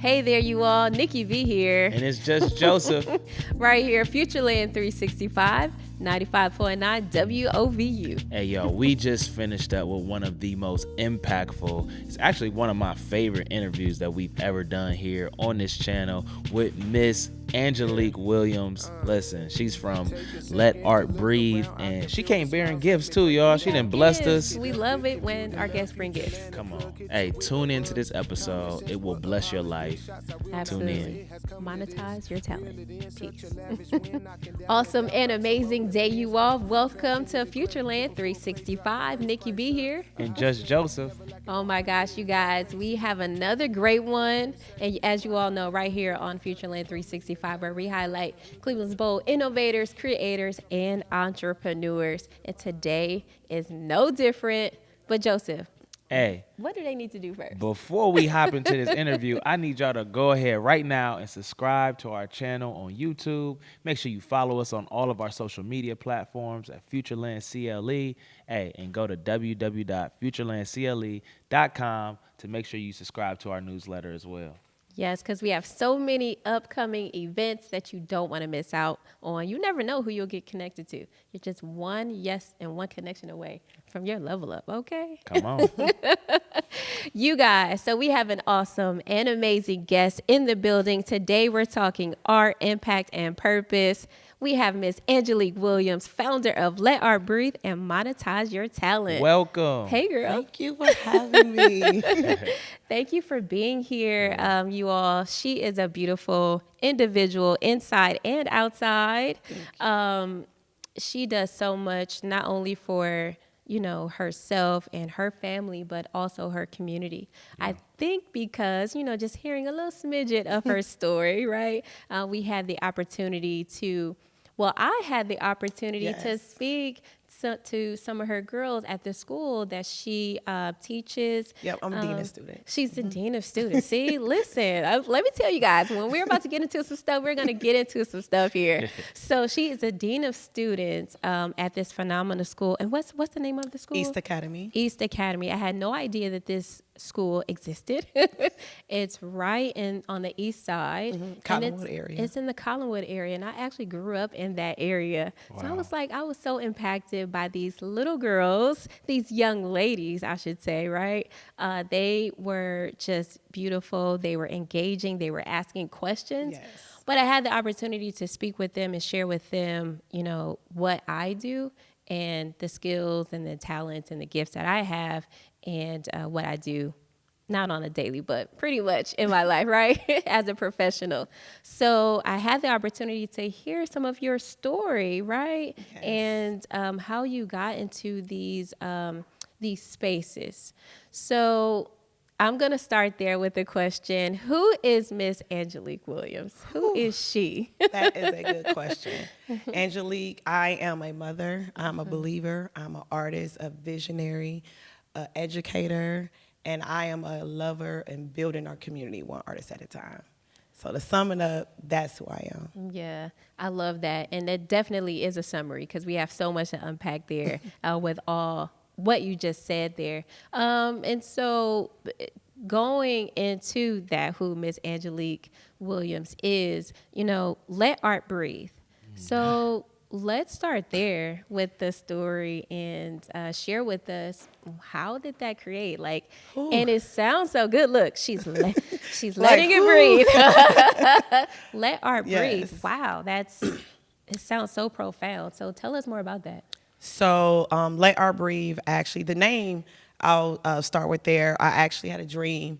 Hey there, you all. Nikki V here. And it's just Joseph. Right here, Futureland365, 95.9 WOVU. Hey, yo, we just finished up with one of the most impactful, it's actually one of my favorite interviews that we've ever done here on this channel with Miss Angelique Williams. Listen, she's from Let Art Breathe, and she came bearing gifts too, y'all. She done blessed us. We love it when our guests bring gifts. Come on. Hey, tune into this episode. It will bless your life. Absolutely. Tune in. Monetize your talent. Peace. Awesome and amazing day, you all. Welcome to Futureland365. Nikki B here. And just Joseph. Oh my gosh, you guys, we have another great one. And as you all know, right here on Futureland365, where we highlight Cleveland's bold innovators, creators, and entrepreneurs. And today is no different. But Joseph, hey, what do they need to do first? Before we hop into this interview, I need y'all to go ahead right now and subscribe to our channel on YouTube. Make sure you follow us on all of our social media platforms at Futureland365. Hey, and go to www.futureland365.com to make sure you subscribe to our newsletter as well. Yes, because we have so many upcoming events that you don't want to miss out on. You never know who you'll get connected to. You're just one yes and one connection away from your level up, okay? Come on. You guys, so we have an awesome and amazing guest in the building. Today we're talking art, impact, and purpose. We have Miss Angelique Williams, founder of Let Art Breathe and Monetize Your Talent. Welcome. Hey, girl. Thank you for having me. Thank you for being here, you all. She is a beautiful individual inside and outside. She does so much, not only for herself and her family, but also her community. Yeah. I think because, just hearing a little smidget of her story, right? I had the opportunity to speak to some of her girls at the school that she teaches. Yep, I'm dean of students. She's the dean of students. See, listen, let me tell you guys, when we're about to get into some stuff, we're going to get into some stuff here. So she is a dean of students at this phenomenal school. And what's the name of the school? East Academy. East Academy. I had no idea that this school existed. It's right on the east side. Collinwood area. It's in the Collinwood area. And I actually grew up in that area. Wow. So I was so impacted by these little girls, these young ladies, I should say, right? They were just beautiful. They were engaging. They were asking questions. Yes. But I had the opportunity to speak with them and share with them, what I do and the skills and the talents and the gifts that I have and what I do, not on a daily, but pretty much in my life, right, as a professional. So I had the opportunity to hear some of your story, right, yes. And how you got into these spaces. So I'm going to start there with the question, who is Miss Angelique Williams? Who is she? That is a good question. Angelique, I am a mother. I'm a believer. I'm an artist, a visionary, an educator, and I am a lover and building our community one artist at a time. So to sum it up, that's who I am. Yeah, I love that. And that definitely is a summary because we have so much to unpack there with all what you just said there. And so going into that, who Miss Angelique Williams is, Let Art Breathe. So let's start there with the story and share with us, how did that create? And it sounds so good. Look, she's letting it breathe. Let art breathe. Wow, it sounds so profound. So tell us more about that. So Let Art Breathe, actually, the name, I'll start with there. I actually had a dream.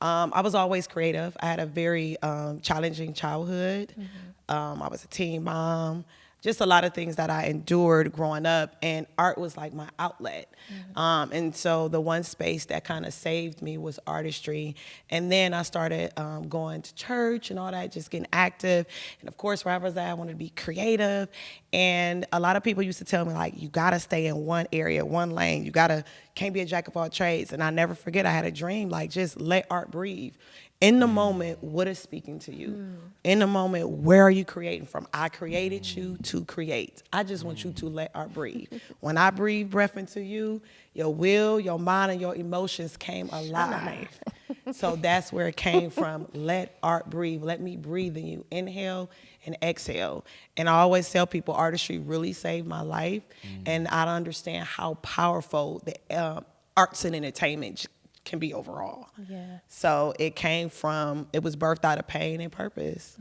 I was always creative. I had a very challenging childhood. I was a teen mom. Just a lot of things that I endured growing up, and art was like my outlet. And so the one space that kind of saved me was artistry. And then I started going to church and all that, just getting active. And of course, where I was at, I wanted to be creative. And a lot of people used to tell me, you gotta stay in one area, one lane. Can't be a jack of all trades. And I never forget, I had a dream, just let art breathe. In the moment, what is speaking to you? In the moment, where are you creating from? I created you to create. I just want you to let art breathe. When I breathe breath into you, your will, your mind, and your emotions came alive. So that's where it came from. Let art breathe. Let me breathe in you. Inhale and exhale. And I always tell people artistry really saved my life. And I understand how powerful the arts and entertainment can be overall. Yeah. So it was birthed out of pain and purpose.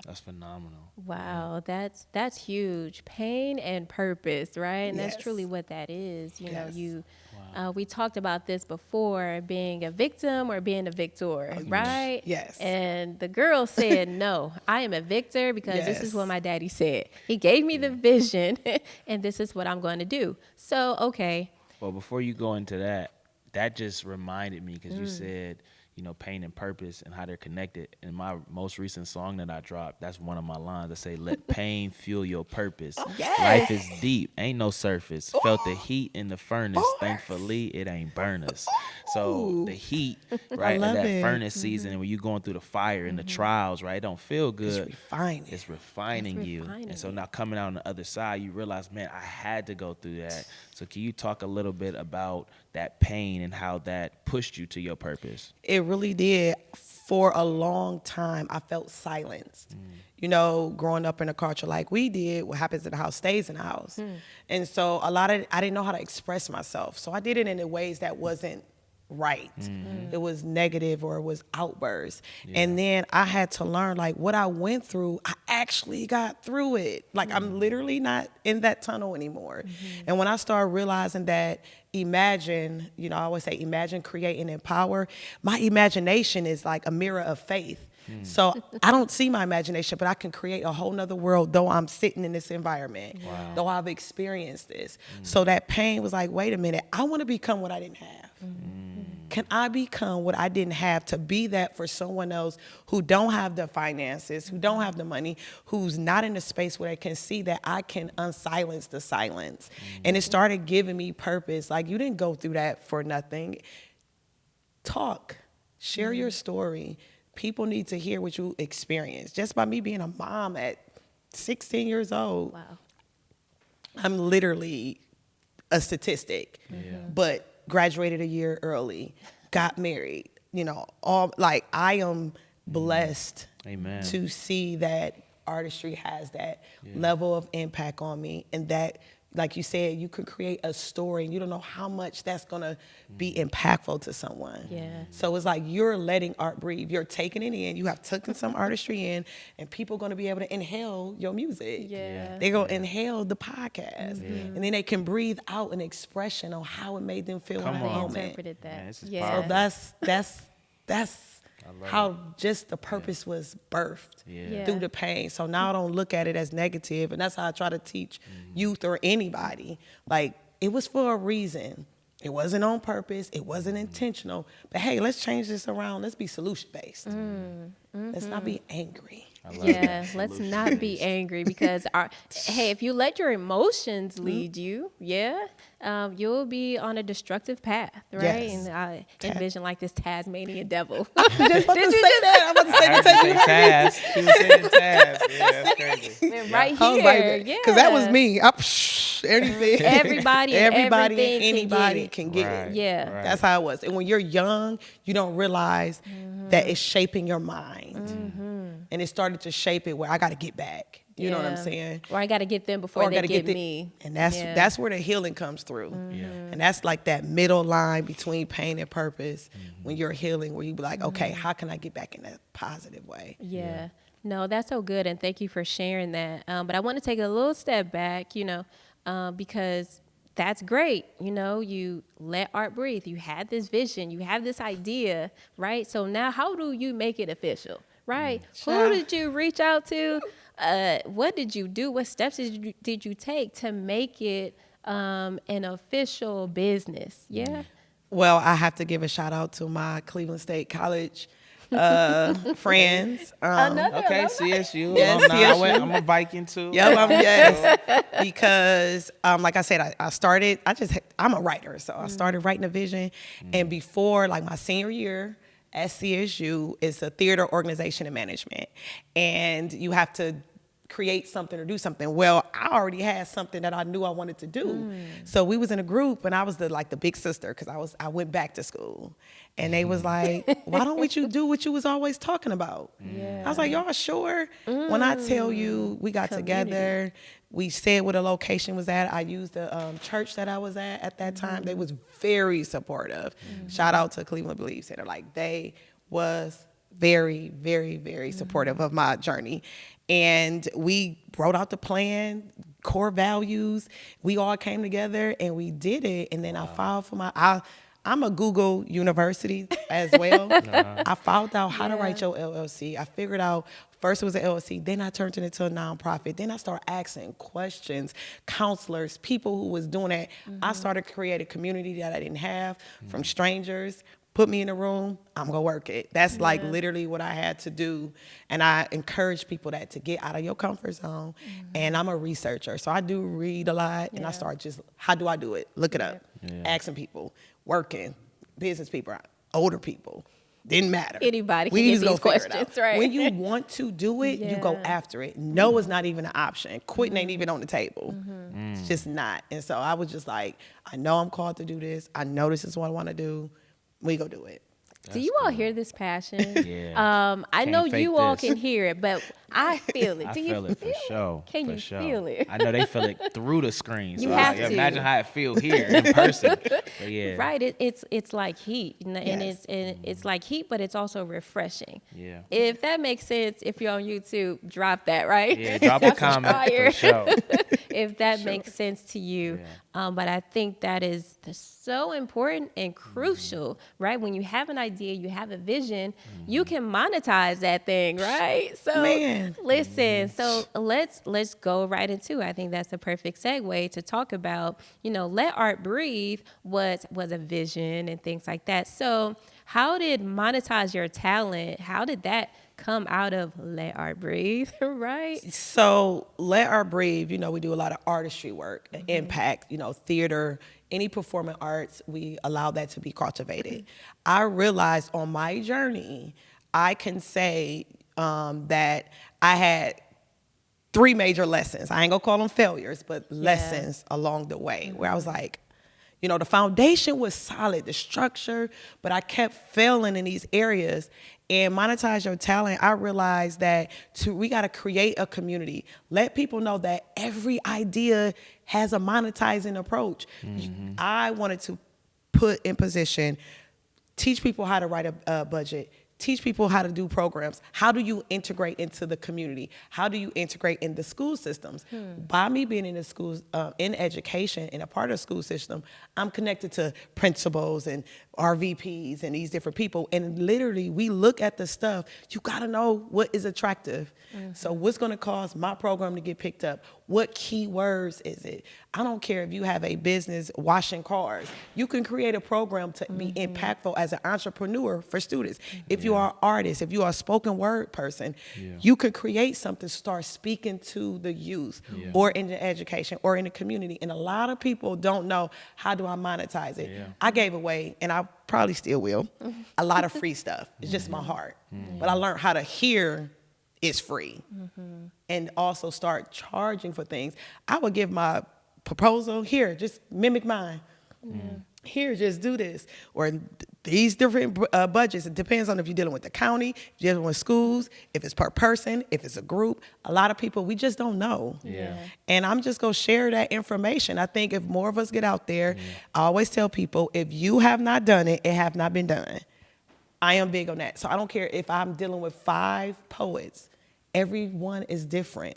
That's phenomenal. Wow, that's huge. Pain and purpose, right? And Yes. that's truly what that is. You know, Yes. we talked about this before, being a victim or being a victor, right? Yes. And the girl said, no, I am a victor because this is Yes. what my daddy said. He gave me the vision and this is what I'm going to do. So, okay. Well, before you go into that just reminded me, because you said, you know, pain and purpose and how they're connected. In my most recent song that I dropped, that's one of my lines. I say, let pain fuel your purpose. Yes. Life is deep, ain't no surface. Felt the heat in the furnace. Thankfully, it ain't burn us. So the heat, right, of love that it. furnace season, when you're going through the fire and the trials, right, it don't feel good. It's refining. It's you. And so now coming out on the other side, you realize, man, I had to go through that. So can you talk a little bit about that pain and how that pushed you to your purpose? It really did. For a long time, I felt silenced. You know, growing up in a culture like we did, what happens in the house stays in the house. And so I didn't know how to express myself. So I did it in the ways that wasn't right. It was negative or it was outbursts. And then I had to learn, like, what I went through, I actually got through it. Like, I'm literally not in that tunnel anymore. And when I started realizing that, imagine, you know, I always say imagine, create, and empower. My imagination is like a mirror of faith. So I don't see my imagination, but I can create a whole nother world, though I'm sitting in this environment, though I've experienced this. So that pain was like, wait a minute, I want to become what I didn't have. Can I become what I didn't have to be that for someone else who don't have the finances, who don't have the money, who's not in a space where they can see that I can unsilence the silence? And it started giving me purpose. Like, you didn't go through that for nothing. Talk, share your story. People need to hear what you experienced. Just by me being a mom at 16 years old, Wow. I'm literally a statistic. But graduated a year early, got married, you know, I am blessed Amen. to see that artistry has that level of impact on me, and that, like you said, you could create a story and you don't know how much that's gonna be impactful to someone. Yeah. So it's like you're letting art breathe. You're taking it in. You have taken some artistry in, and people are gonna be able to inhale your music. Yeah. They're gonna inhale the podcast, and then they can breathe out an expression on how it made them feel in Come that on. moment. Interpreted that. Man, this is yeah. powerful. So that's how just the purpose was birthed Yeah. through the pain. So now I don't look at it as negative, and that's how I try to teach youth or anybody. Like, it was for a reason. It wasn't on purpose. It wasn't intentional. But hey, let's change this around. Let's be solution based. Let's not be angry. Yeah, let's not be angry because hey, if you let your emotions lead you, you'll be on a destructive path, right? Yes. And I envision like this Tasmanian devil. Did you say that? I'm about to say I heard you say Taz. She was saying Taz. Yeah, that's crazy. right I was here, like, yeah. because that was me. Everything. Everybody and everybody, everything and anybody can can get Right. it. Yeah. Right. That's how it was. And when you're young, you don't realize that it's shaping your mind. And it started to shape it where I got to get back. You know what I'm Yeah. saying? Or I got to get them before Or I they gotta get the- me. And that's Yeah. that's where the healing comes through. Yeah. And that's like that middle line between pain and purpose when you're healing, where you be like, okay, how can I get back in that positive way? Yeah. No, that's so good. And thank you for sharing that. But I want to take a little step back, because that's great. You let art breathe. You had this vision. You have this idea, right? So now how do you make it official, right? Who did you reach out to? What did you do? What steps did you take to make it an official business? Yeah. Well, I have to give a shout out to my Cleveland State College friends. Okay, CSU. Yes, CSU. I'm a Viking too. Yep, yes. Because, like I said, I'm a writer. So I started writing a vision. And before, like, my senior year at CSU, it's a theater organization and management. And you have to create something or do something. Well, I already had something that I knew I wanted to do. So we was in a group, and I was the big sister, because I went back to school, and they was like, why don't you do what you was always talking about? Yeah. I was like, y'all sure? When I tell you, we got together, we said where the location was at. I used the church that I was at that time. They was very supportive. Shout out to Cleveland Believe Center. Like, they was very, very, very supportive of my journey. And we wrote out the plan, core values. We all came together and we did it. And then I filed for I'm a Google University as well. I found out how to write your LLC. I figured out first it was an LLC, then I turned it into a nonprofit. Then I started asking questions, counselors, people who was doing that. I started creating a community that I didn't have from strangers. Put me in a room, I'm gonna work it. That's like literally what I had to do. And I encourage people to get out of your comfort zone. And I'm a researcher, so I do read a lot. And I start just, how do I do it? Look it up, asking people, working, business people, older people. Didn't matter. Anybody can we get just these go figure it questions, out. right? When you want to do it, you go after it. No is not even an option. Quitting ain't even on the table. It's just not. And so I was just like, I know I'm called to do this. I know this is what I want to do. We go do it. Do you all hear this passion? Yeah. I know fake you all this. can hear it, but I feel it. I Do you feel it for sure. Can for you sure. feel it? I know they feel it through the screen. So You have like, to. imagine how it feel here in person. But yeah. Right, it's like heat, and Yes. it's like heat, but it's also refreshing. Yeah. If that makes sense, if you're on YouTube, drop that, right? Yeah, drop a comment fire. for sure. If that makes sense to you. But I think that is so important and crucial, right? When you have an idea, you have a vision, you can monetize that thing, right? So Man. listen, so let's go right into it. I think that's a perfect segue to talk about, let art breathe was a vision and things like that. So how did monetize your talent? How did that come out of Let Art Breathe, right? So Let Art Breathe, we do a lot of artistry work, impact, theater, any performing arts, we allow that to be cultivated. I realized on my journey, I can say that I had 3 major lessons. I ain't gonna call them failures, but lessons along the way where I was like, the foundation was solid, the structure, but I kept failing in these areas. And Monetize Your Talent, I realized that we got to create a community. Let people know that every idea has a monetizing approach. I wanted to put in position, teach people how to write a budget, teach people how to do programs. How do you integrate into the community? How do you integrate in the school systems? By me being in the schools, in education, and a part of the school system, I'm connected to principals and RVPs and these different people. And literally, we look at the stuff. You got to know what is attractive. So what's going to cause my program to get picked up? What keywords is it? I don't care if you have a business washing cars. You can create a program to be impactful as an entrepreneur for students. If you are an artist, if you are a spoken word person, you could create something, start speaking to the youth or in the education or in the community. And a lot of people don't know, how do I monetize it? I gave away, and I probably still will, a lot of free stuff. It's just my heart. But I learned how to hear it's free and also start charging for things. I would give my proposal, here, just mimic mine. Here, just do this. Or these different budgets. It depends on if you're dealing with the county, if you're dealing with schools, if it's per person, if it's a group. A lot of people, we just don't know. And I'm just going to share that information. I think if more of us get out there, I always tell people, if you have not done it, it have not been done. I am big on that. So I don't care if I'm dealing with 5 poets. Everyone is different.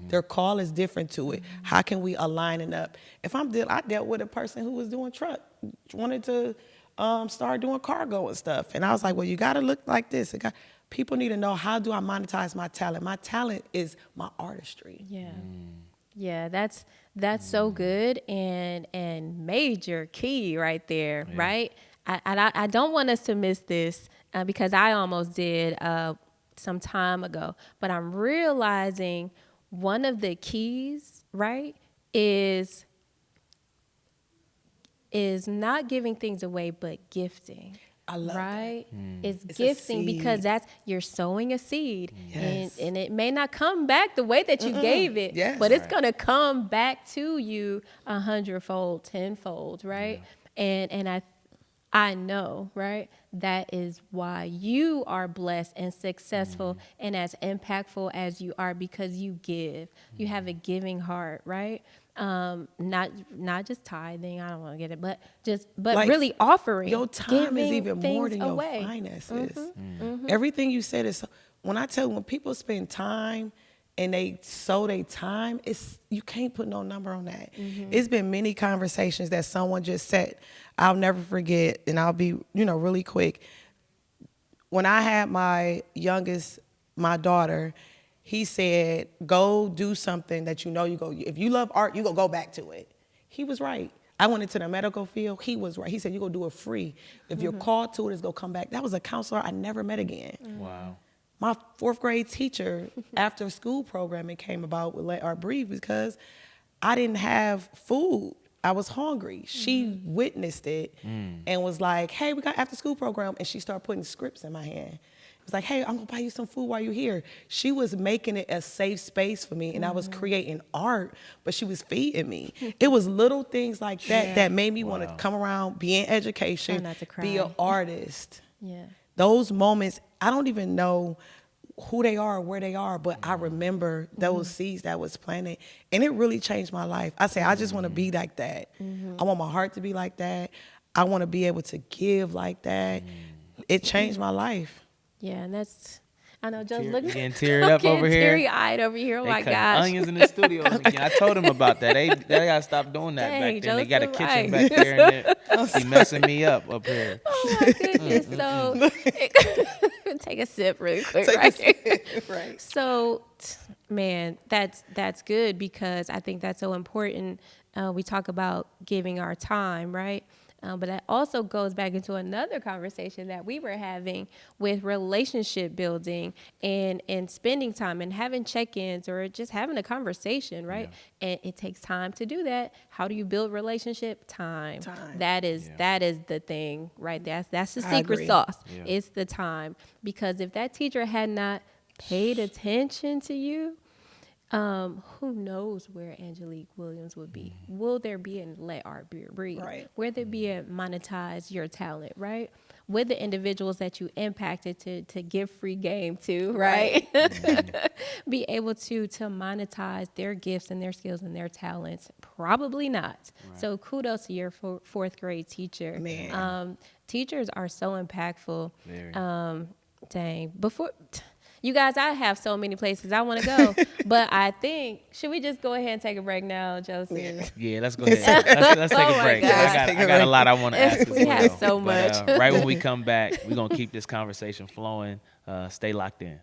Their call is different to it. How can we align it up? If I dealt with a person who was doing truck, wanted to start doing cargo and stuff. And I was like, well, you got to look like this. People need to know, how do I monetize my talent? My talent is my artistry. Yeah, that's so good and major key right there, right? I don't want us to miss this because I almost did some time ago, but I'm realizing one of the keys, right, is not giving things away, but gifting. I love right? It's It's a gifting because seed. that's you're sowing a seed, Yes. and it may not come back the way that you gave it, Yes. but it's Right. gonna come back to you 100-fold, tenfold, right? And I know, right? That is why you are blessed and successful and as impactful as you are because you give. You have a giving heart, right? Not just tithing. I don't want to get it, but Like, really offering. Your time is giving even more things than your away. finances. Everything you said is, when I tell you, when people spend time and they sow their time, you can't put no number on that. It's been many conversations that someone just said, I'll never forget, and I'll be, really quick. When I had my youngest, my daughter, he said, go do something that you go, if you love art, you go back to it. He was right. I went into the medical field. He was right. He said, you're going to do it free. If you're called to it, it's going to come back. That was a counselor I never met again. Wow. My fourth grade teacher, after school programming came about with Let Art Breathe, because I didn't have food. I was hungry. She witnessed it and was like, hey, we got after school program. And she started putting scripts in my hand. It was like, hey, I'm going to buy you some food while you're here. She was making it a safe space for me. And I was creating art, but she was feeding me. It was little things like that that made me want to come around, be in education, not to be cry. an artist. Yeah. Those moments, I don't even know who they are or where they are, but I remember those seeds that was planted, and it really changed my life. I say, I just want to be like that. I want my heart to be like that. I want to be able to give like that. It changed my life. Yeah, and I know Joe's looking. Getting teared up over here. Teary-eyed over here. Oh They my cutting gosh. onions in the studio again. I told them about that. They gotta stop doing that Dang, back then. They got a Joseph, kitchen right. back there and they be messing me up here. Oh my goodness. So take a sip really quick, Take a right? sip, right. So, man, that's good because I think that's so important. We talk about giving our time, right? But that also goes back into another conversation that we were having with relationship building and spending time and having check-ins or just having a conversation, right? Yeah. And it takes time to do that. How do you build relationship? Time. That is the thing, right? That's the secret sauce. Yeah. It's the time. Because if that teacher had not paid attention to you, who knows where Angelique Williams would be? Will there be an Let Art Breathe? Right. Will there be a Monetize Your Talent, right? With the individuals that you impacted to give free game to, right? Be able to monetize their gifts and their skills and their talents? Probably not. Right. So kudos to your fourth grade teacher. Man. Teachers are so impactful. Very. Dang. You guys, I have so many places I want to go, but I think, should we just go ahead and take a break now, Josie? Yeah, let's go ahead. Let's take a break. I got a lot I want to ask as well. We have so much. Right when we come back, we're going to keep this conversation flowing. Stay locked in.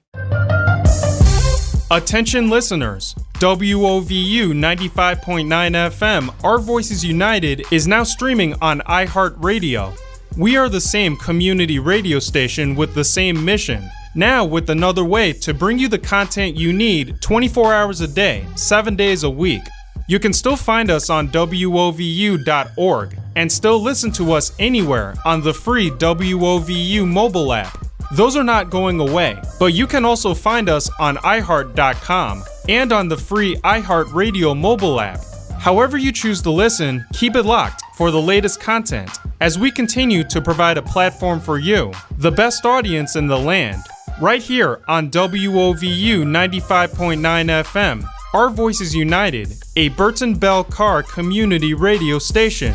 Attention listeners, WOVU 95.9 FM, Our Voices United, is now streaming on iHeartRadio. We are the same community radio station with the same mission. Now with another way to bring you the content you need 24 hours a day, 7 days a week. You can still find us on WOVU.org and still listen to us anywhere on the free WOVU mobile app. Those are not going away, but you can also find us on iHeart.com and on the free iHeartRadio mobile app. However you choose to listen, keep it locked for the latest content as we continue to provide a platform for you, the best audience in the land. Right here on WOVU 95.9 FM, Our Voices United, a Burton Bell Carr community radio station.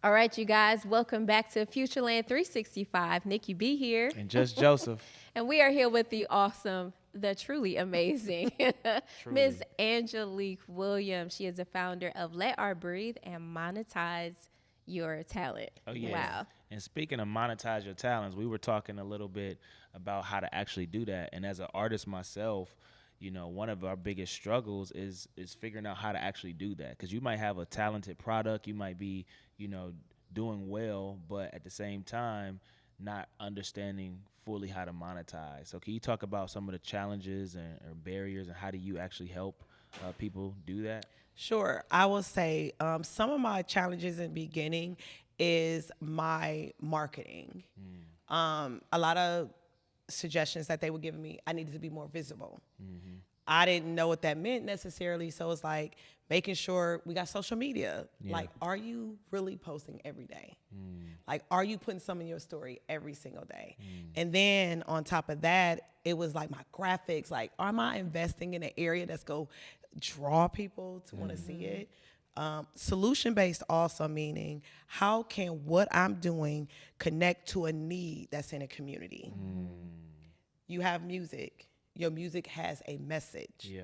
All right, you guys, welcome back to Futureland365. Nikki B here. And just Joseph. And we are here with the awesome, the truly amazing Miss Angelique Williams. She is the founder of Let Art Breathe and Monetize Your Talent. Oh, yeah. Wow. And speaking of monetize your talents, we were talking a little bit about how to actually do that. And as an artist myself, you know, one of our biggest struggles is figuring out how to actually do that. Because you might have a talented product, you might be, you know, doing well, but at the same time, not understanding fully how to monetize. So can you talk about some of the challenges or barriers and how do you actually help people do that? Sure. I will say some of my challenges in the beginning is my marketing. A lot of suggestions that they were giving me, I needed to be more visible. I didn't know what that meant necessarily. So it's like making sure we got social media. Like, are you really posting every day? Like, are you putting some in your story every single day? And then on top of that, it was like my graphics. Like, am I investing in an area that's going to draw people to want to see it? Solution-based also meaning how can what I'm doing connect to a need that's in a community? You have music. Your music has a message. Yeah.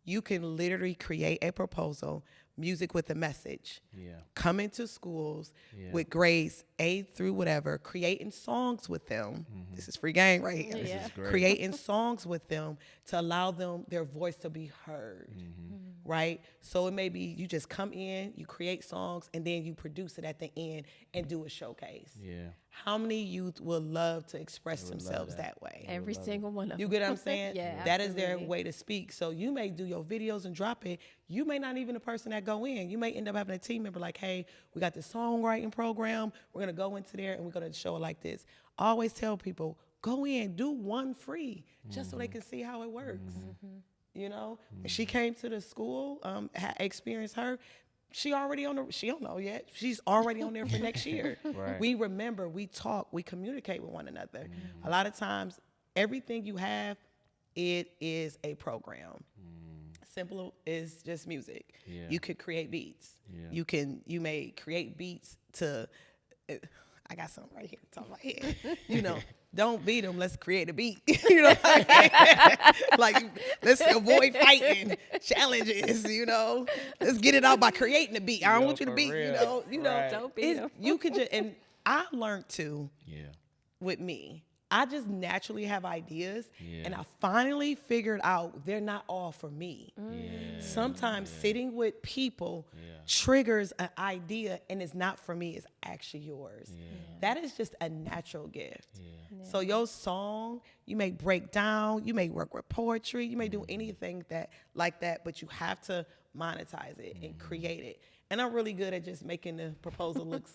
You can literally create a proposal, music with a message. Yeah. Come into schools with grades A through whatever, creating songs with them. This is free game right here. This is great. Creating songs with them to allow them their voice to be heard. Right? So it may be you just come in, you create songs, and then you produce it at the end and do a showcase. Yeah. How many youth would love to express themselves that way? Every single one of them. You get what I'm saying? Yeah, That is their absolutely. way to speak. So you may do your videos and drop it. You may not even the person that go in. You may end up having a team member like, hey, we got this songwriting program. We're going to go into there and we're going to show it like this. I always tell people, go in, do one free, just so they can see how it works. You know, when she came to the school, experienced her, she already on the, she don't know yet. She's already on there for next year. Right. We remember, we talk, we communicate with one another. A lot of times, everything you have, it is a program. Simple is just music. Yeah. You could create beats. Yeah. You may create beats to, I got something right here on top of my head. You know, don't beat them, let's create a beat. You know what I mean? Like, let's avoid fighting challenges, you know. Let's get it out by creating a beat. I don't want you to for beat, real. you know. Right. Don't beat them. You could just, and I learned to, Yeah. with me, I just naturally have ideas, Yeah. and I finally figured out they're not all for me. Yeah. Sometimes sitting with people Yeah. triggers an idea, and it's not for me, it's actually yours. That is just a natural gift. So your song, you may break down, you may work with poetry, you may do anything that like that, but you have to monetize it and create it. And I'm really good at just making the proposal look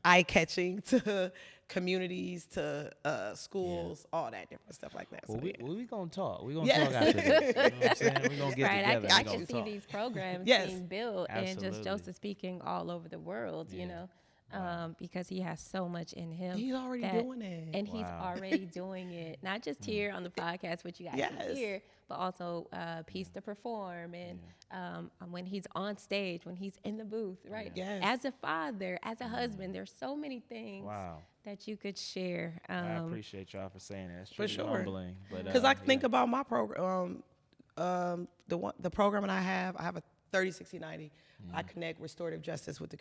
eye-catching to communities, to schools, all that different stuff like that. Well, So, we gonna talk. We gonna Yes. talk after this. You know what I'm saying? We gonna get Right, together. I We gonna can see talk. these programs Yes. being built and just Absolutely. Joseph speaking all over the world, you know, because he has so much in him. He's already doing it. And he's Wow. already doing it, not just here on the podcast, which you guys can Yes. hear, but also Piece to Perform and when he's on stage, when he's in the booth, right? Yes. As a father, as a husband, there's so many things Wow. that you could share. I appreciate y'all for saying that. It's For truly sure. humbling. Because I think about my program, the program that I have a 30, 60, 90. I connect restorative justice with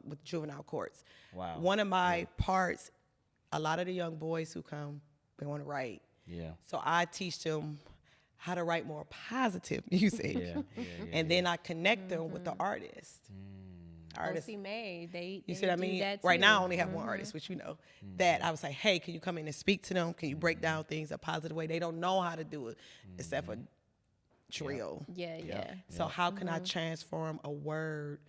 with juvenile courts. Wow. One of my parts, a lot of the young boys who come, they want to write. Yeah. So I teach them how to write more positive music. And then I connect them with the artist. Artists. OC May, You see what I mean? That Right too. now, I only have one artist, which you know. That I was like, hey, can you come in and speak to them? Can you break down things a positive way? They don't know how to do it except for drill. Yeah. So how can I transform a word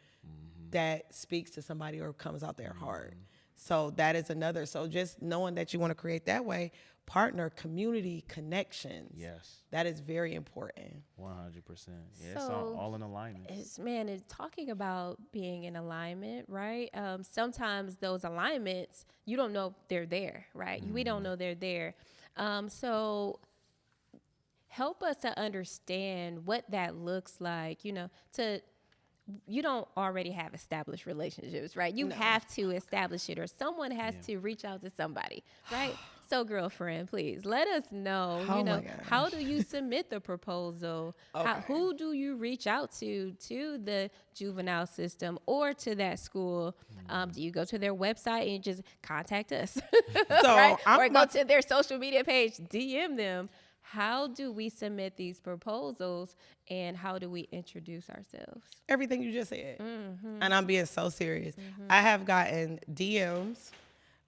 that speaks to somebody or comes out their heart? So that is another. So just knowing that you want to create that way, partner, community, connections. Yes. That is very important. 100%. Yeah, it's So, all in alignment. It's talking about being in alignment, right? Sometimes those alignments, you don't know they're there, right? We don't know they're there. So help us to understand what that looks like, you don't already have established relationships, right? You have to establish it, or someone has to reach out to somebody, right? So, girlfriend, please let us know, Oh my how gosh. do you submit the proposal? Who do you reach out to the juvenile system or to that school? Do you go to their website and just contact us? So right? I'm Or go about to their social media page, DM them. How do we submit these proposals, and how do we introduce ourselves? everything you just said. And I'm being so serious. I have gotten DMs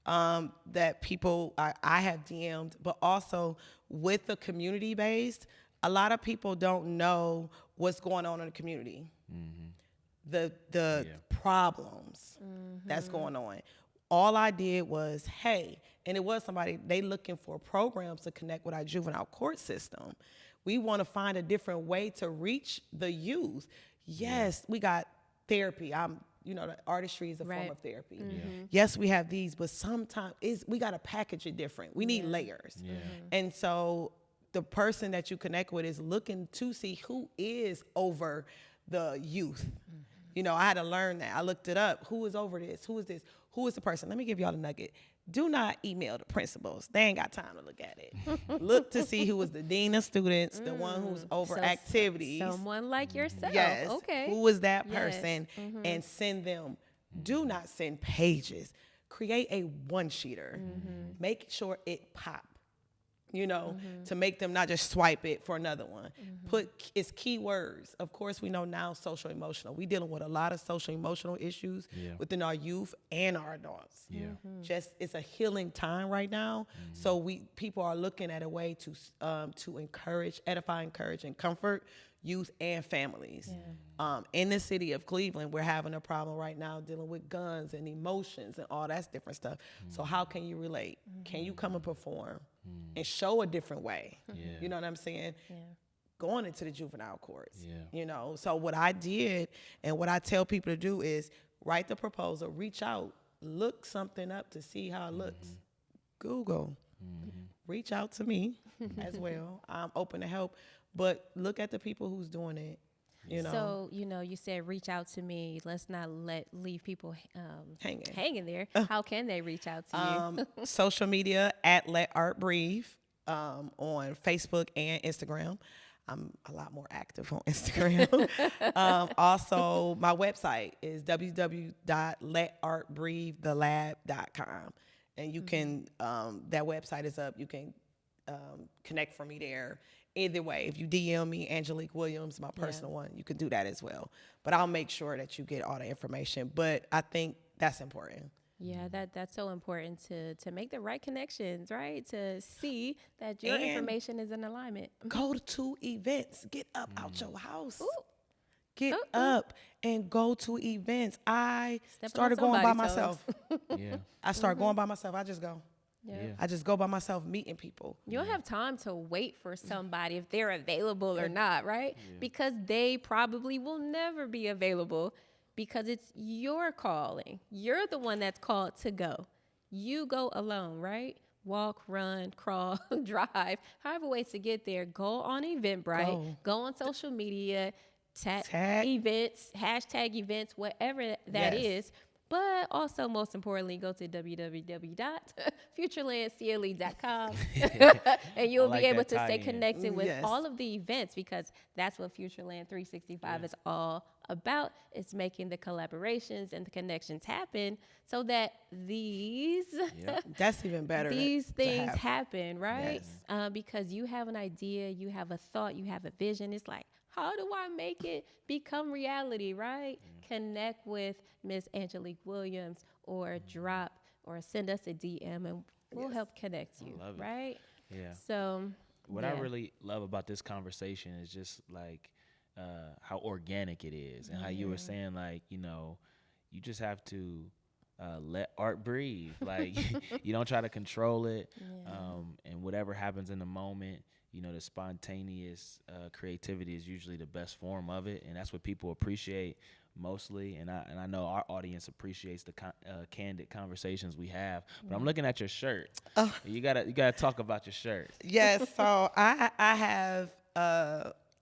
that people I have DM'd, but also with the community based, a lot of people don't know what's going on in the community. the problems that's going on. All I did was, hey, and it was somebody, they looking for programs to connect with our juvenile court system. We want to find a different way to reach the youth. Yes, we got therapy. The artistry is a form of therapy. Yes, we have these, but sometimes we got to package it different. We need layers. And so the person that you connect with is looking to see who is over the youth. I had to learn that. I looked it up. Who is over this? Who is this? Who is the person? Let me give y'all the nugget. Do not email the principals. They ain't got time to look at it. Look to see who was the dean of students, the one who's over activities. Someone like yourself. Yes. Okay. Who is that person? And send them. Do not send pages. Create a one-sheeter. Make sure it pop. To make them not just swipe it for another one. Put its keywords. Of course, we know now social emotional. We dealing with a lot of social emotional issues within our youth and our adults. Just it's a healing time right now. So people are looking at a way to encourage, edify, encourage, and comfort youth and families. In the city of Cleveland, we're having a problem right now dealing with guns and emotions and all that different stuff. So how can you relate? Can you come and perform and show a different way? You know what I'm saying? Going into the juvenile courts. So what I did and what I tell people to do is write the proposal, reach out, look something up to see how it looks. Google. Reach out to me as well. I'm open to help. But look at the people who's doing it. So, you said reach out to me. Let's not leave people hanging there. How can they reach out to you? Social media at Let Art Breathe on Facebook and Instagram. I'm a lot more active on Instagram. Also, my website is www.letartbreathethelab.com. And you can, that website is up. You can connect for me there. Either way, if you DM me, Angelique Williams, my personal one, you can do that as well. But I'll make sure that you get all the information. But I think that's important. Yeah, that's so important to make the right connections, right? To see that your information is in alignment. Go to events. Get up out your house. Get up and go to events. I started going by myself. I started going by myself. I just go. I just go by myself meeting people. You don't have time to wait for somebody if they're available or not, right? Because they probably will never be available because it's your calling. You're the one that's called to go. You go alone, right? Walk, run, crawl, drive, however ways to get there. Go on Eventbrite. Go on social media, tag events, hashtag events, whatever that is. But also, most importantly, go to www.futureland365.com and you'll be able to stay connected with all of the events because that's what Futureland365 is all about. It's making the collaborations and the connections happen so that that's even better. These things happen, right? Because you have an idea, you have a thought, you have a vision. It's like, how do I make it become reality, right? Connect with Miss Angelique Williams or drop or send us a DM and we'll help connect you, right? So what I really love about this conversation is just like how organic it is and how you were saying like, you just have to let art breathe. Like you don't try to control it. And whatever happens in the moment, the spontaneous creativity is usually the best form of it, and that's what people appreciate mostly. And I know our audience appreciates the candid conversations we have. But I'm looking at your shirt. You gotta talk about your shirt. Yes. So I have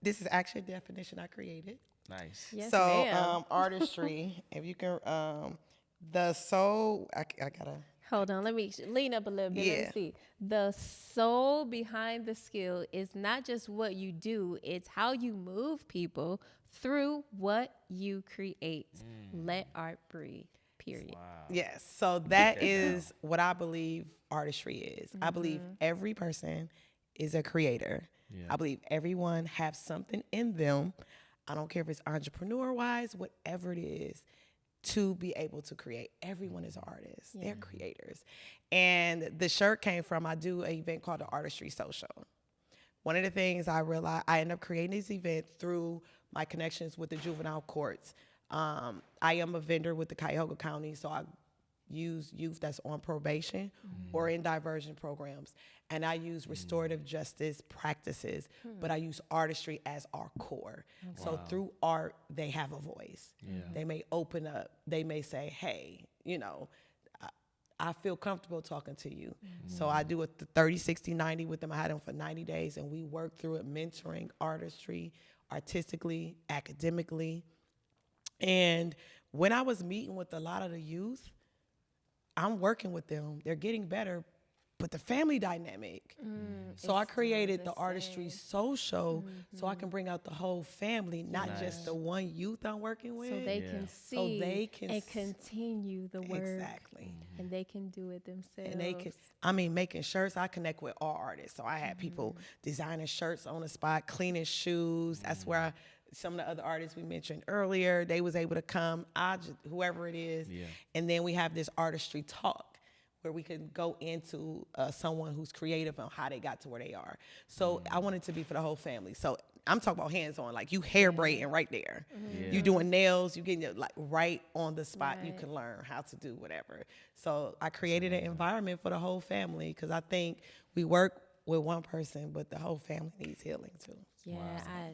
this is actually a definition I created. Nice. Yes, so ma'am. Artistry. If you can, the soul. I gotta. Hold on, let me lean up a little bit. Let me see. The soul behind the skill is not just what you do, it's how you move people through what you create. Let art breathe, period. Wow. Yes, so that is what I believe artistry is. I believe every person is a creator. I believe everyone has something in them. I don't care if it's entrepreneur-wise, whatever it is. To be able to create. Everyone is an artist. They're creators. And the shirt came from, I do an event called the Artistry Social. One of the things I realized, I ended up creating this event through my connections with the juvenile courts. I am a vendor with the Cuyahoga County, so I use youth that's on probation or in diversion programs. And I use restorative justice practices, but I use artistry as our core. So through art, they have a voice. They may open up. They may say, hey, I feel comfortable talking to you. So I do a 30, 60, 90 with them. I had them for 90 days, and we work through it, mentoring, artistry, artistically, academically. And when I was meeting with a lot of the youth, I'm working with them. They're getting better, but the family dynamic. So I created the Artistry Social so I can bring out the whole family, not just the one youth I'm working with. So they can see and continue the work. Exactly. And they can do it themselves. And they can, making shirts, I connect with all artists. So I had people designing shirts on the spot, cleaning shoes. That's where some of the other artists we mentioned earlier, they was able to come, whoever it is. And then we have this artistry talk where we can go into someone who's creative on how they got to where they are. So I want it to be for the whole family. So I'm talking about hands-on, like you hair braiding right there. You doing nails, you getting like right on the spot. You can learn how to do whatever. So I created an environment for the whole family because I think we work with one person, but the whole family needs healing too. Yeah,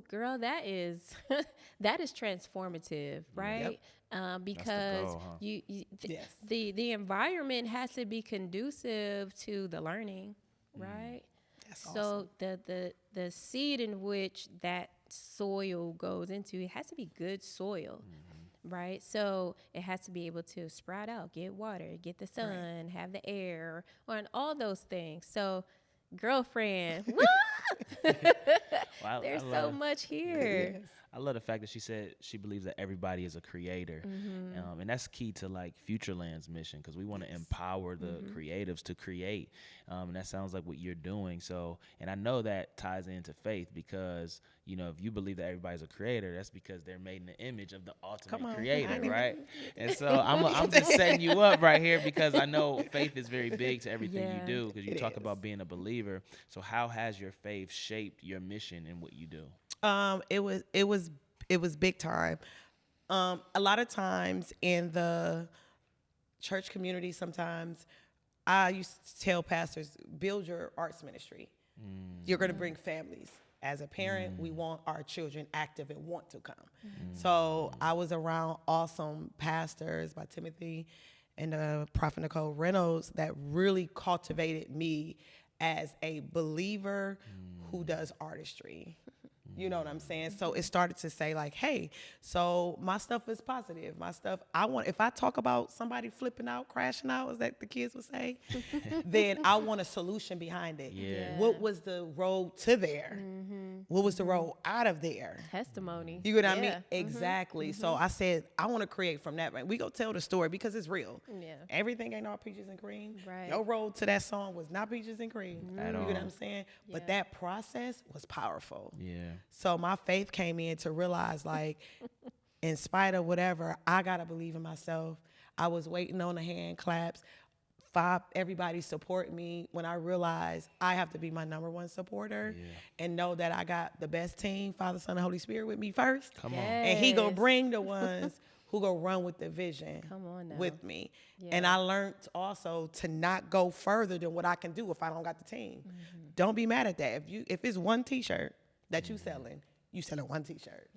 girl, that is that is transformative, right? Because that's the goal, the environment has to be conducive to the learning, right? That's so awesome. the seed in which that soil goes into, it has to be good soil. Right, so it has to be able to sprout out, get water, get the sun, have the air, and all those things. So, girlfriend, there's so much here. I love the fact that she said she believes that everybody is a creator. And that's key to like Futureland's mission, because we want to empower the creatives to create. And that sounds like what you're doing. So, and I know that ties into faith because, if you believe that everybody's a creator, that's because they're made in the image of the ultimate creator, right? And so I'm just setting you up right here because I know faith is very big to everything you do, because you talk about being a believer. So how has your faith shaped your mission and what you do? It was big time. A lot of times in the church community, sometimes I used to tell pastors, build your arts ministry. You're going to bring families. As a parent, we want our children active and want to come. So I was around awesome pastors by Timothy and Prophet Nicole Reynolds that really cultivated me as a believer who does artistry. You know what I'm saying? So it started to say like, hey, so my stuff is positive. My stuff, if I talk about somebody flipping out, crashing out, as that the kids would say, then I want a solution behind it. What was the road to there? What was the road out of there? Testimony. You know what I mean? Exactly. So I said, I want to create from that. Right? We go tell the story because it's real. Everything ain't all peaches and cream. Right. Your road to that song was not peaches and cream. At you all. know what I'm saying? But that process was powerful. Yeah. So my faith came in to realize, like, in spite of whatever, I got to believe in myself. I was waiting on the hand claps. Everybody support me when I realized I have to be my number one supporter and know that I got the best team, Father, Son, and Holy Spirit with me first. Come on. And he going to bring the ones who go run with the vision with me. And I learned also to not go further than what I can do if I don't got the team. Don't be mad at that. If it's one T-shirt that you selling one T-shirt.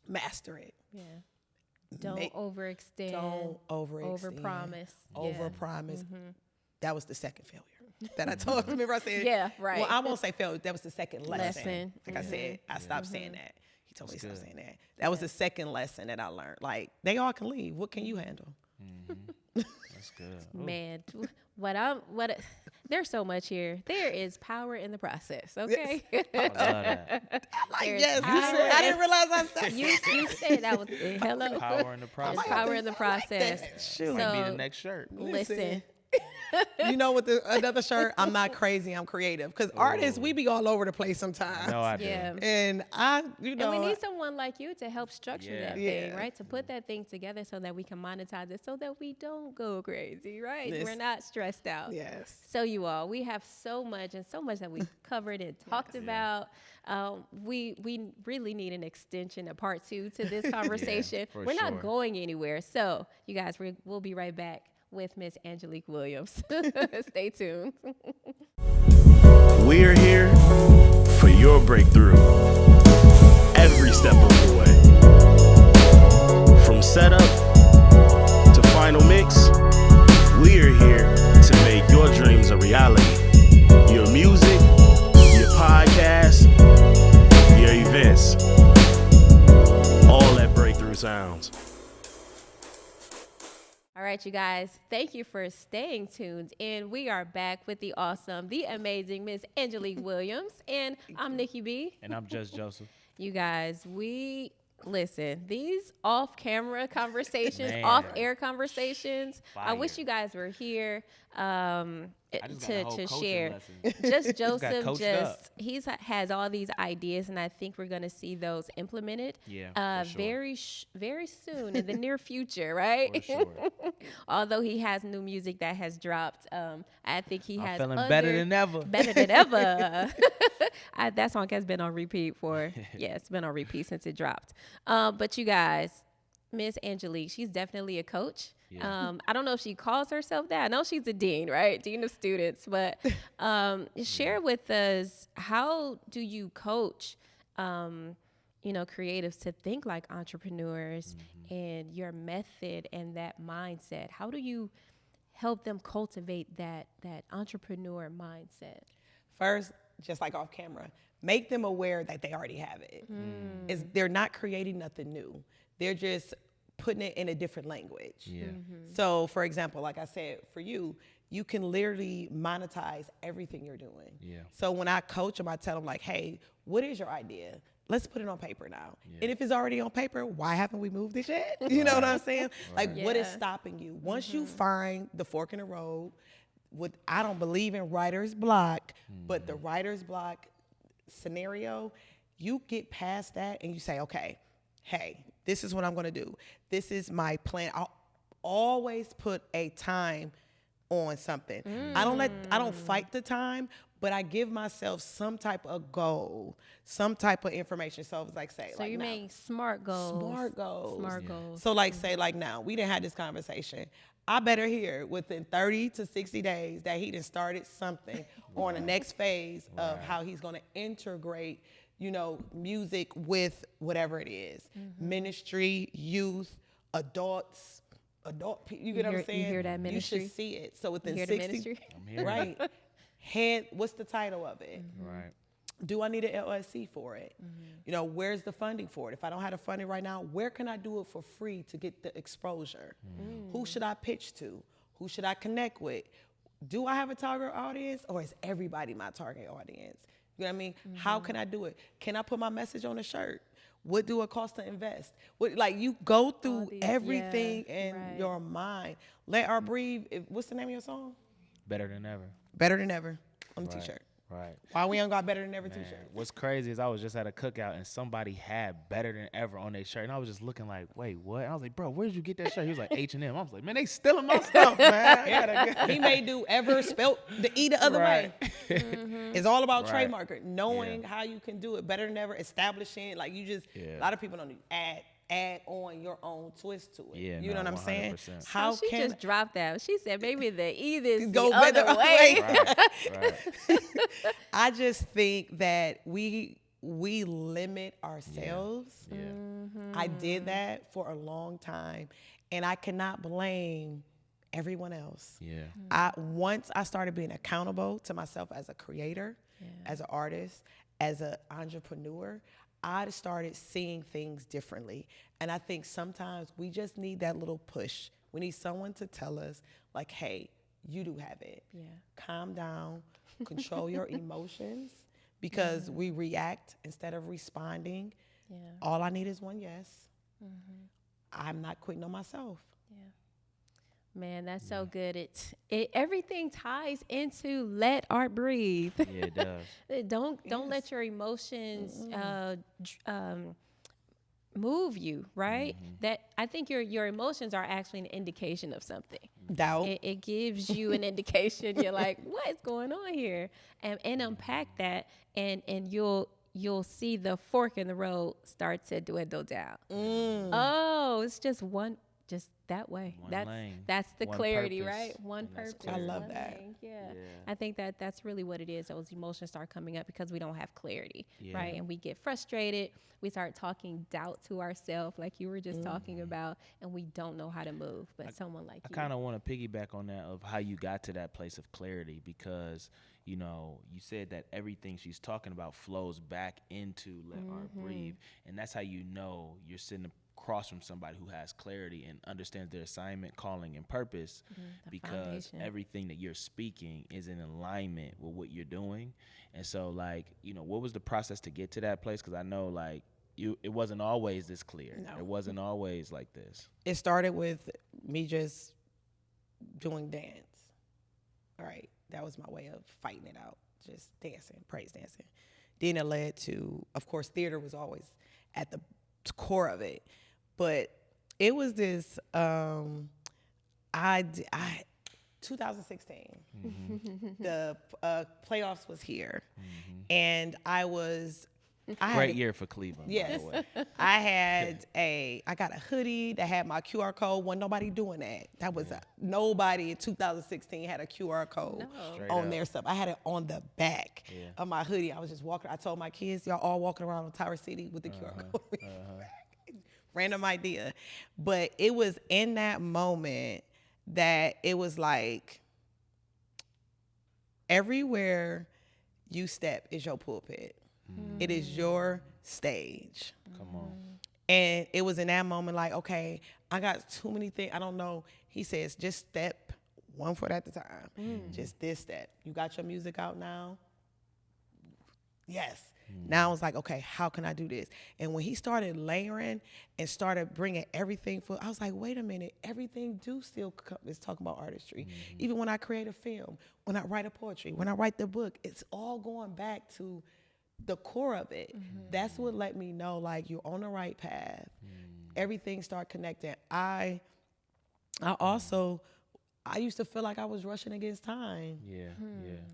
Master it. Don't overextend. Don't overextend. Overpromise. Overpromise. That was the second failure that I told. Remember I said, well, I won't say failure. That was the second lesson. Like I said, I stopped saying that. He told me to stop saying that. That was the second lesson that I learned. Like, they all can leave. What can you handle? That's good. Ooh. Man, there's so much here. There is power in the process. Okay. I love that. I didn't realize I said you said that was hello. Power in the process. There's power in the process. Shoot. Might be the next shirt. Listen. You know, with another shirt, I'm not crazy, I'm creative. Because artists, we be all over the place sometimes. No, I do. Yeah. And And we need someone like you to help structure that thing, Yeah. right? To put that thing together so that we can monetize it, so that we don't go crazy, right? Yes. We're not stressed out. Yes. So you all, we have so much that we covered and talked about. We really need an extension, a part 2 to this conversation. for We're sure. not going anywhere. So you guys, we'll be right back with Miss Angelique Williams. Stay tuned. We're here for your breakthrough every step of the way. From setup to final mix, we're here to make your dreams a reality. Your music, your podcast, your events, all at Breakthrough Sounds. All right, you guys, thank you for staying tuned. And we are back with the awesome, the amazing Miss Angelique Williams. And I'm Nikki B. And I'm just Joseph. You guys, listen, these off-camera conversations, Man. off-air conversations, I wish Fire. you guys were here just got a whole to coaching share. lesson. Just got Joseph, coached up. he's has all these ideas, and I think we're going to see those implemented Yeah, for sure. very soon in the near future, right? For sure. Although he has new music that has dropped, I think he I'm has feeling better than ever. Better than ever. That song has been on repeat it's been on repeat since it dropped. But you guys, Miss Angelique, she's definitely a coach. Yeah. I don't know if she calls herself that. I know she's a dean, right? Dean of students. But share with us, how do you coach, creatives to think like entrepreneurs, and your method and that mindset? How do you help them cultivate that entrepreneur mindset? First, just like off camera, make them aware that they already have it. They're not creating nothing new. They're just putting it in a different language. Yeah. So, for example, like I said, for you, you can literally monetize everything you're doing. Yeah. So when I coach them, I tell them like, hey, what is your idea? Let's put it on paper now. And if it's already on paper, why haven't we moved it yet? You know what I'm saying? Like, what is stopping you? Once you find the fork in the road, I don't believe in writer's block, but the writer's block scenario, you get past that and you say, okay, hey, this is what I'm gonna do. This is my plan. I'll always put a time on something. I don't fight the time, but I give myself some type of goal, some type of information. So it's like, say, So you make SMART goals. SMART goals. SMART goals. So like, say, like now, we didn't have this conversation. I better hear within 30 to 60 days that he done started something on the next phase of how he's gonna integrate, music with whatever it is. Ministry, youth, adults, you get what I'm saying? You hear that, ministry? You should see it. So within You hear the 60, ministry? I'm here. right? What's the title of it? Right. Do I need an LLC for it? Where's the funding for it? If I don't have the funding right now, where can I do it for free to get the exposure? Who should I pitch to? Who should I connect with? Do I have a target audience, or is everybody my target audience? You know what I mean? How can I do it? Can I put my message on a shirt? What do it cost to invest? You go through everything in your mind. Let Our Breathe. What's the name of your song? Better than ever. Better Than Ever on the t-shirt. Right. Why we ain't got Better Than Ever Man, t-shirt? what's crazy is I was just at a cookout and somebody had Better Than Ever on their shirt, and I was just looking like, wait, what? And I was like, bro, where did you get that shirt? He was like, H&M. I was like, man, they stealing my stuff, man. He may do ever spelt the E the other way. It's all about Right. trademarking, knowing how you can do it. Better Than Ever, establishing, like a lot of people don't add on your own twist to it. Yeah, you know what I'm saying? 100%. How she can just dropped that. She said maybe the E this Go the other better way. Right. I just think that we limit ourselves. Yeah. I did that for a long time, and I cannot blame everyone else. Yeah. Once I started being accountable to myself as a creator, as an artist, as an entrepreneur, I started seeing things differently. And I think sometimes we just need that little push. We need someone to tell us, like, hey, you do have it. Yeah. Calm down, control your emotions, because we react instead of responding. Yeah. All I need is one yes. I'm not quitting on myself. Man, that's so good. It everything ties into let art breathe. Yeah, it does. Don't let your emotions move you, right? That I think your emotions are actually an indication of something. Doubt. It gives you an indication. You're like, what is going on here? And unpack that, and you'll see the fork in the road start to dwindle down. Oh, it's just that way. One that's lane. That's the One clarity, purpose. right? One And that's purpose. I love one that. lane. Yeah. Yeah. I think that's really what it is. Those emotions start coming up because we don't have clarity, Yeah. right? And we get frustrated. We start talking doubt to ourselves, like you were just talking about, and we don't know how to move. But someone like I you, kind of want to piggyback on that of how you got to that place of clarity, because you said that everything she's talking about flows back into let art breathe, and that's how you're sitting across from somebody who has clarity and understands their assignment, calling, and purpose, because foundation. everything that you're speaking is in alignment with what you're doing. And so what was the process to get to that place? Because I know it wasn't always this clear. No. It wasn't always like this. It started with me just doing dance. All right, that was my way of fighting it out, just dancing, praise dancing. Then it led to, of course, theater was always at the core of it, but it was this. 2016, the playoffs was here, and I had Great year for Cleveland. Yes. By the way. I got a hoodie that had my QR code. Wasn't nobody doing that. That was nobody in 2016 had a QR code Straight on up. their stuff. I had it on the back of my hoodie. I was just walking. I told my kids, y'all all walking around on Tower City with the QR code. Random idea. But it was in that moment that it was like everywhere you step is your pulpit. It is your stage. Come on. And it was in that moment like, okay, I got too many things. I don't know. He says, just step one foot at a time. Just this step. You got your music out now? Yes. Now I was like, okay, how can I do this? And when he started layering and started bringing everything full, I was like, wait a minute, everything is talking about artistry. Even when I create a film, when I write a poetry, when I write the book, it's all going back to the core of it. That's what let me know, like, you're on the right path. Everything start connecting. I used to feel like I was rushing against time. Yeah.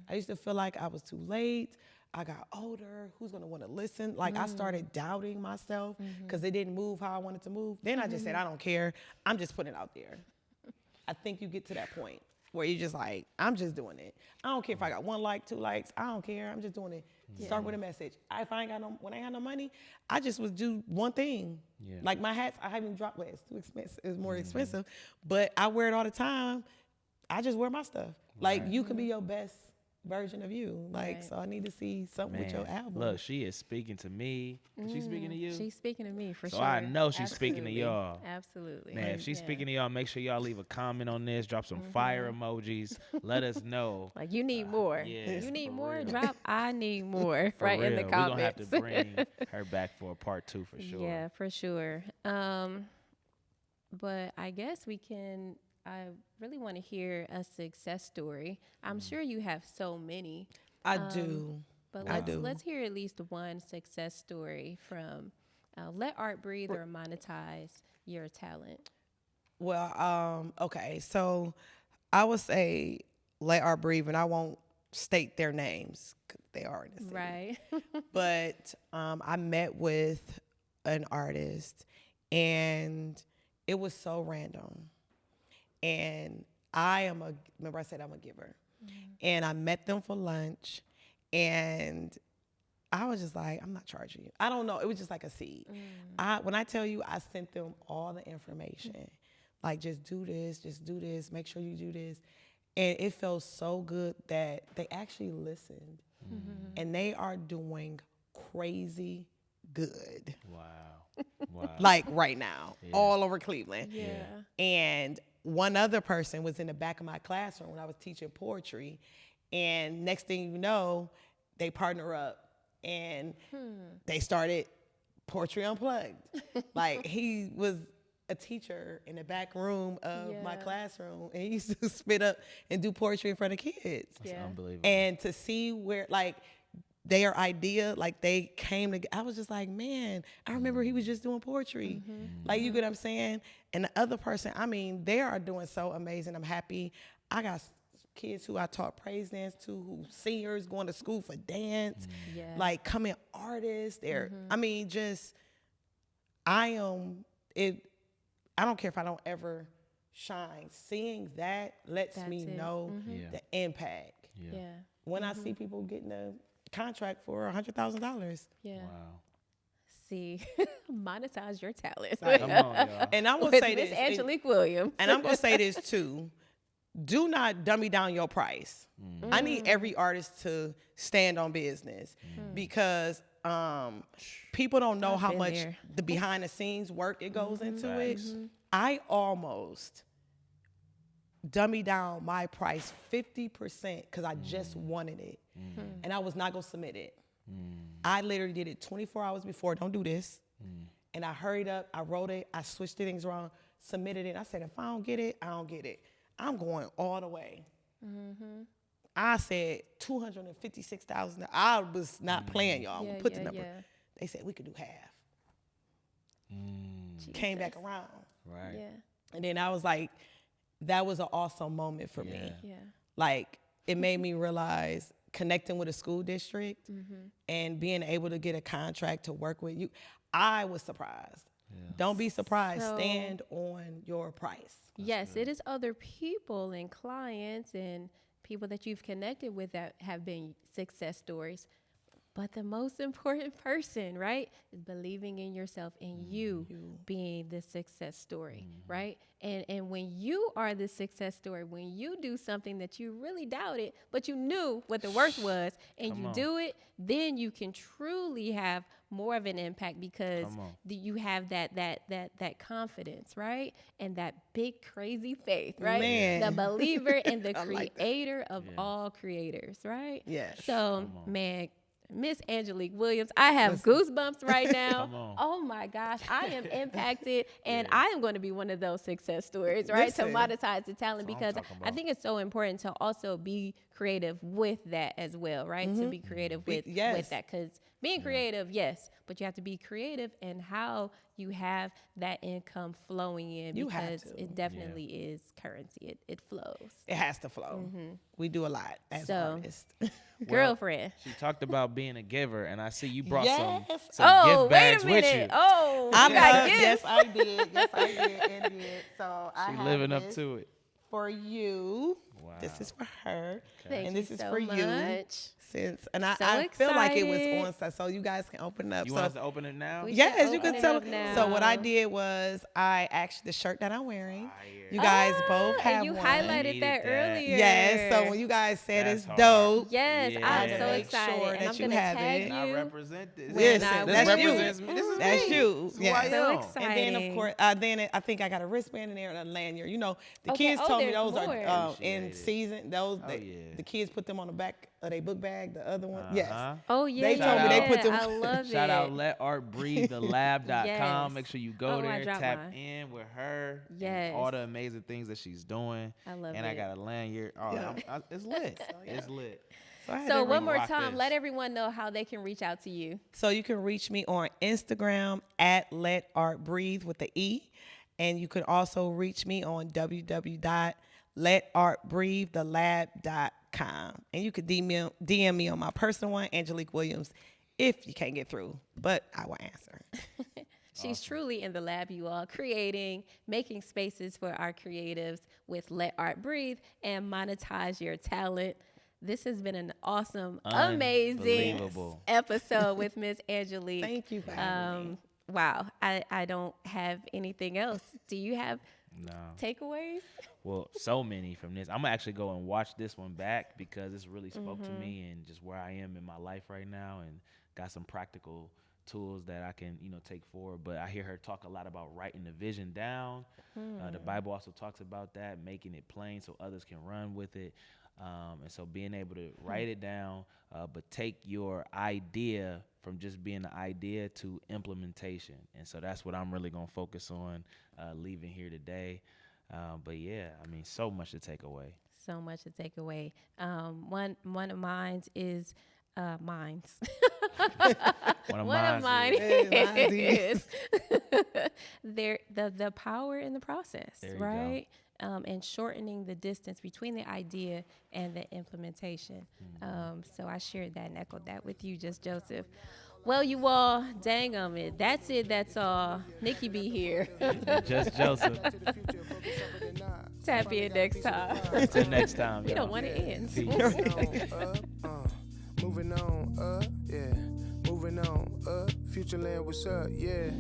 I used to feel like I was too late. I got older. Who's going to want to listen? Like, I started doubting myself because it didn't move how I wanted to move. Then I just said, I don't care. I'm just putting it out there. I think you get to that point where you're just like, I'm just doing it. I don't care if I got 1 like, 2 likes. I don't care. I'm just doing it. Start with a message. When I ain't got no money, I just would do one thing. Yeah. Like my hats, I haven't dropped. Well, it's too expensive. It's more expensive, but I wear it all the time. I just wear my stuff. Like, you can be your best version of you. Like, so I need to see something with your album. Look, she is speaking to me. Is she speaking to you? She's speaking to me for So sure. I know she's speaking to Absolutely. y'all. Absolutely. Man, if she's speaking to y'all, make sure y'all leave a comment on this. Drop some fire emojis. Let us know. Like, you need more. yeah, you need for more. real. Drop. I need more. For right real. in the We're comments. going to have to bring her back for a part 2 for sure. Yeah, for sure. But I guess I really want to hear a success story. I'm sure you have so many. I do. But I do. let's hear at least one success story from Let Art Breathe or Monetize Your Talent. Well, okay. So I would say Let Art Breathe, and I won't state their names 'cause they are in the city. Right. But I met with an artist, and it was so random. And remember I said I'm a giver. And I met them for lunch, and I was just like, I'm not charging you. I don't know. It was just like a seed. When I tell you, I sent them all the information. Like, just do this, make sure you do this. And it felt so good that they actually listened. And they are doing crazy good. Wow. Like right now, all over Cleveland. Yeah. And one other person was in the back of my classroom when I was teaching poetry. And next thing you know, they partner up and they started Poetry Unplugged. Like, he was a teacher in the back room of my Yeah. classroom, and he used to spit up and do poetry in front of kids. That's Yeah. unbelievable. And to see where, like, their idea, like, they came to, I was just like, man, I remember he was just doing poetry. Like, you get what I'm saying? And the other person, I mean, they are doing so amazing. I'm happy. I got kids who I taught praise dance to, who seniors going to school for dance, Yeah. like coming artists. They're, I mean, just, I am, I don't care if I don't ever shine. Seeing that lets That's me it. know Yeah. the impact. Yeah. When I see people getting a contract for $100,000. Yeah. Wow. See, monetize your talent. Come on, y'all. And I'm gonna With say Miss this, Angelique Williams. and I'm gonna say this too. Do not dummy down your price. I need every artist to stand on business because people don't know how been much there. the behind the scenes work it goes into it. I almost dummy down my price 50% because I just wanted it, and I was not gonna submit it. I literally did it 24 hours before. Don't do this. And I hurried up. I wrote it. I switched things around, submitted it. I said, if I don't get it, I don't get it. I'm going all the way. I said $256,000. I was not playing, y'all. Yeah, We put yeah, the number. yeah. They said we could do half. Came back around. Right. Yeah. And then I was like, that was an awesome moment for me. Yeah. Like, it made me realize connecting with a school district and being able to get a contract to work with you. I was surprised. Don't be surprised. So- Stand on your price. Yes, it is other people and clients and people that you've connected with that have been success stories. But the most important person, right, is believing in yourself and you being the success story, right? And when you are the success story, when you do something that you really doubted, but you knew what the worth was, and Come you on. do it, then you can truly have more of an impact because Come on. you have that confidence, right? And that big crazy faith, right? Man. The believer and the I like that. creator of all creators, right? Yes. So, man, Miss Angelique Williams, I have goosebumps right now. Come on. Oh my gosh, I am impacted, and I am going to be one of those success stories, right? Listen. To monetize the talent, That's what I'm because talking I about. think it's so important to also be creative with that as well, right? To be creative with yes. that, because being creative, yes, but you have to be creative in how you have that income flowing in, You have because to. it definitely is currency. It flows. It has to flow. We do a lot as So- artists. Girlfriend. She talked about being a giver, and I see you brought Yes. some Oh, gift wait bags a with minute. you. Oh, I'm you got not- gifts. yes, I did. Yes, I did. And did. So I She have living up this to it. for you. Wow. This is for her. Thank and you this is so for much. you. And I, So I feel like it excited. was on site, so you guys can open it up. You so, want us to open it now? We- yes, you open can it tell. up now. So what I did was I actually, the shirt that I'm wearing, you guys both have and you one. highlighted Needed that that. earlier. Yes, so when you guys said That's it's hard. dope. Yes, Yeah. I'm I had so to make excited. sure and that I'm you gonna have tag it. And I you. represent this. When Listen, I that's was you. represents me. This is That's me. you. This is who Yeah. I So am. excited. And then of course, then I think I got a wristband in there and a lanyard. You know, the Okay, kids oh, told me there's those more. are Appreciate in it. season. Those Oh, yeah. the kids put them on the back of their book bag. The other one, yes. Oh yeah, They told me they put them- I love it. Shout out letartbreathethelab.com. Yes. Make sure you go Oh, I there, dropped tap mine. in with her. and Yes. all the amazing things that she's doing. I love and I it. got a lanyard. Oh, it's lit. It's lit. I had So to one more rock time, this. let everyone know how they can reach out to you. So you can reach me on Instagram at Let Art Breathe with the E. And you can also reach me on www.letartbreathethelab.com. And you can DM me on my personal one, Angelique Williams, if you can't get through. But I will answer. She's truly in the lab, you all, creating, making spaces for our creatives with Let Art Breathe and Monetize Your Talent. This has been an awesome, amazing Unbelievable. episode with Miss Angelique. Thank you for having me. Wow, I don't have anything else. Do you have No. takeaways? Well, so many from this. I'm gonna actually go and watch this one back because it's really spoke to me and just where I am in my life right now, and got some practical tools that I can, take forward. But I hear her talk a lot about writing the vision down. The Bible also talks about that, making it plain so others can run with it. And so being able to write it down, but take your idea from just being the idea to implementation. And so that's what I'm really going to focus on leaving here today. But yeah, I mean, so much to take away. So much to take away. One of mine is mines. One of mine is the power in the process, right? And shortening the distance between the idea and the implementation. So I shared that and echoed that with you, Just Joseph. Well, you all, dang on it. That's it. That's all. Nikki be here. Just Joseph. Tap in next time. Until next time. We don't want to end. Moving on, yeah. Moving on, Futureland, what's up, yeah.